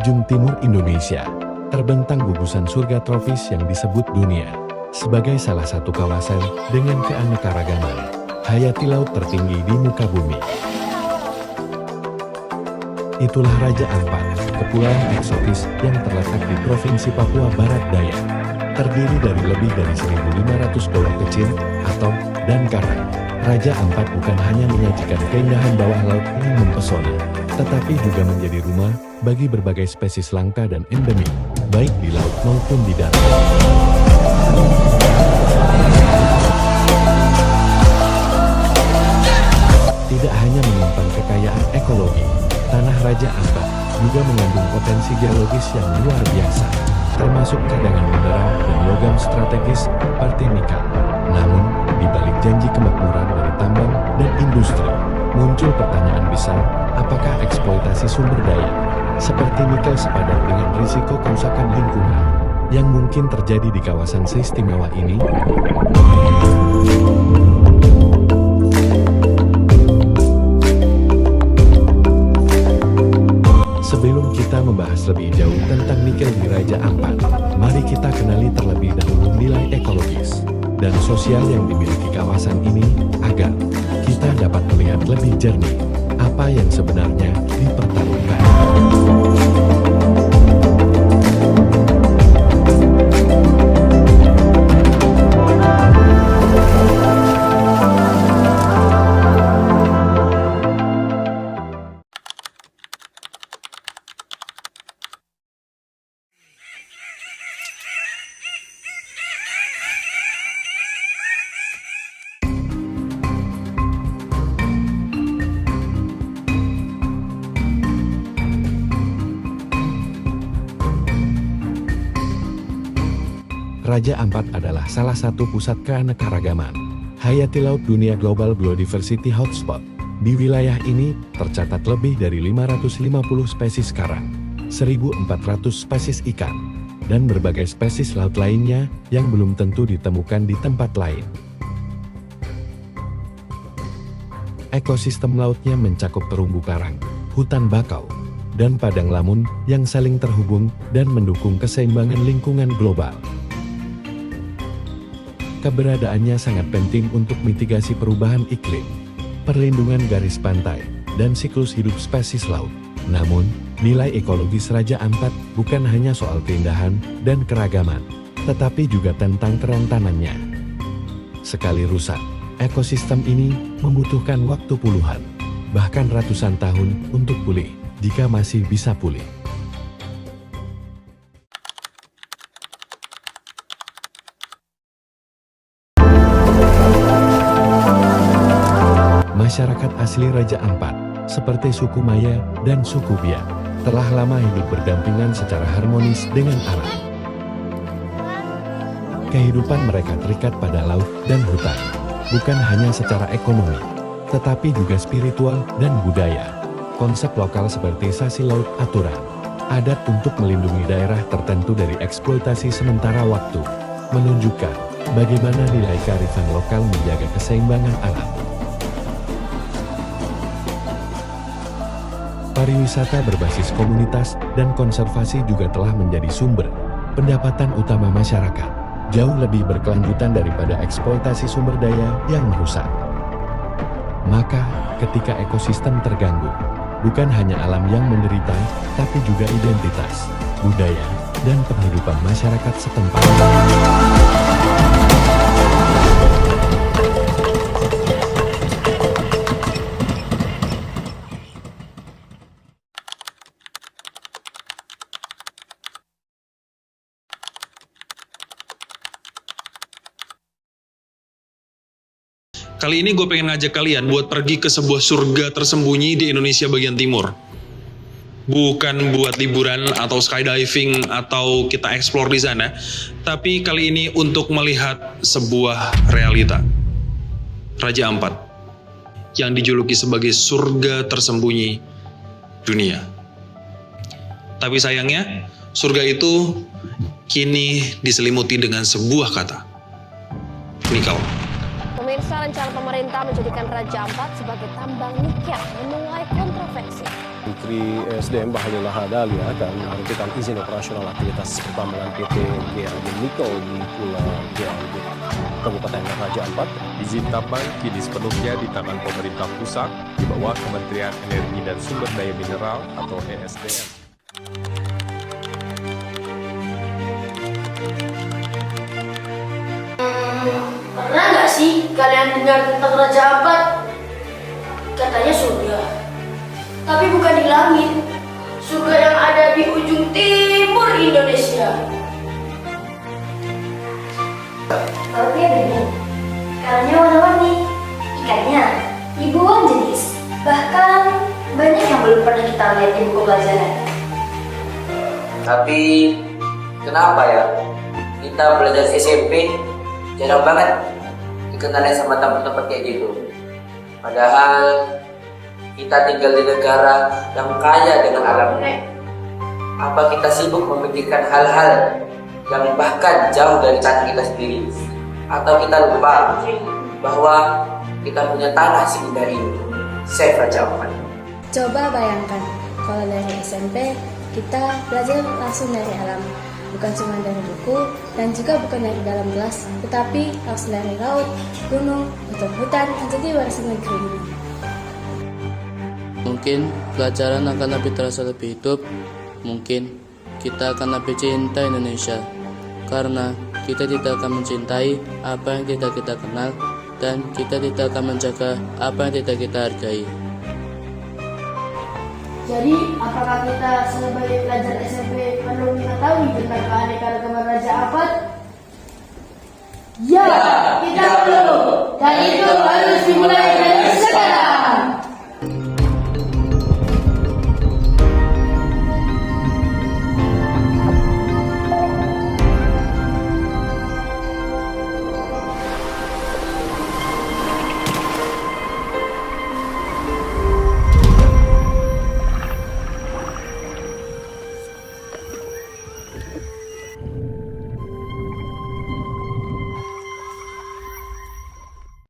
ujung timur Indonesia, terbentang gugusan surga tropis yang disebut dunia. Sebagai salah satu kawasan dengan keanekaragaman hayati laut tertinggi di muka bumi. Itulah Raja Ampat, kepulauan eksotis yang terletak di Provinsi Papua Barat Daya. Terdiri dari lebih dari 1.500 pulau kecil, atom, dan karang. Raja Ampat bukan hanya menyajikan keindahan bawah laut yang mempesona, tetapi juga menjadi rumah bagi berbagai spesies langka dan endemik, baik di laut maupun di darat. Tidak hanya menyimpan kekayaan ekologi, tanah Raja Ampat juga mengandung potensi geologis yang luar biasa, termasuk cadangan mineral dan logam strategis seperti nikel. Namun, di balik janji kemakmuran dari tambang dan industri, muncul pertanyaan besar, apakah eksploitasi sumber daya seperti nikel sepadan dengan risiko kerusakan lingkungan yang mungkin terjadi di kawasan seistimewa ini? Sebelum kita membahas lebih jauh tentang nikel di Raja Ampat, mari kita kenali terlebih dahulu nilai ekologis dan sosial yang dimiliki kawasan ini, agar kita dapat melihat lebih jernih apa yang sebenarnya dipertaruhkan. Raja Ampat adalah salah satu pusat keanekaragaman hayati laut dunia Global Biodiversity Hotspot. Di wilayah ini tercatat lebih dari 550 spesies karang, 1.400 spesies ikan, dan berbagai spesies laut lainnya yang belum tentu ditemukan di tempat lain. Ekosistem lautnya mencakup terumbu karang, hutan bakau, dan padang lamun yang saling terhubung dan mendukung keseimbangan lingkungan global. Keberadaannya sangat penting untuk mitigasi perubahan iklim, perlindungan garis pantai, dan siklus hidup spesies laut. Namun, nilai ekologis Raja Ampat bukan hanya soal keindahan dan keragaman, tetapi juga tentang kerentanannya. Sekali rusak, ekosistem ini membutuhkan waktu puluhan, bahkan ratusan tahun untuk pulih, jika masih bisa pulih. Masyarakat asli Raja Ampat, seperti suku Maya dan suku Biak, telah lama hidup berdampingan secara harmonis dengan alam. Kehidupan mereka terikat pada laut dan hutan, bukan hanya secara ekonomi, tetapi juga spiritual dan budaya. Konsep lokal seperti sasi laut aturan, adat untuk melindungi daerah tertentu dari eksploitasi sementara waktu, menunjukkan bagaimana nilai kearifan lokal menjaga keseimbangan alam. Pariwisata berbasis komunitas dan konservasi juga telah menjadi sumber pendapatan utama masyarakat, jauh lebih berkelanjutan daripada eksploitasi sumber daya yang merusak. Maka, ketika ekosistem terganggu, bukan hanya alam yang menderita, tapi juga identitas, budaya, dan penghidupan masyarakat setempat. Kali ini gue pengen ngajak kalian buat pergi ke sebuah surga tersembunyi di Indonesia bagian timur. Bukan buat liburan atau skydiving atau kita explore di sana, tapi kali ini untuk melihat sebuah realita. Raja Ampat, yang dijuluki sebagai surga tersembunyi dunia. Tapi sayangnya, surga itu kini diselimuti dengan sebuah kata, nikel. Pemirsa, rencana pemerintah menjadikan Raja Ampat sebagai tambang nikel menuai kontroversi. Menteri ESDM Bahlil Lahadalia akan menghentikan izin operasional aktivitas pertambangan PT GAG Nikel di Pulau GAG, Kabupaten Raja Ampat. Izin tambang kini sepenuhnya di tangan pemerintah pusat di bawah Kementerian Energi dan Sumber Daya Mineral atau ESDM. Pernah nggak sih kalian dengar tentang Raja Ampat? Katanya surga, tapi bukan di langit. Surga yang ada di ujung timur Indonesia. Lautnya bening, ikannya warna-warni, ikannya ribuan jenis. Bahkan banyak yang belum pernah kita lihat di buku pelajaran. Tapi kenapa ya kita belajar SMP jarang banget dikenalin sama tempat-tempat kayak gitu. Padahal kita tinggal di negara yang kaya dengan alamnya. Apa kita sibuk memikirkan hal-hal yang bahkan jauh dari tanah kita sendiri? Atau kita lupa bahwa kita punya tanah seindah ini, Syekh Raja Ampat. Coba bayangkan, kalau dari SMP kita belajar langsung dari alam, bukan cuma dari buku dan juga bukan dari dalam kelas, tetapi langsung dari laut, gunung, atau hutan yang jadi warisan negeri ini. Mungkin pelajaran akan lebih terasa lebih hidup. Mungkin kita akan lebih cinta Indonesia, karena kita tidak akan mencintai apa yang tidak kita kenal, dan kita tidak akan menjaga apa yang tidak kita hargai. Jadi, apakah kita sebagai pelajar SMP perlu mengetahui tentang keanekaragaman Raja Ampat? Ya, kita perlu. Dan itu harus dimulai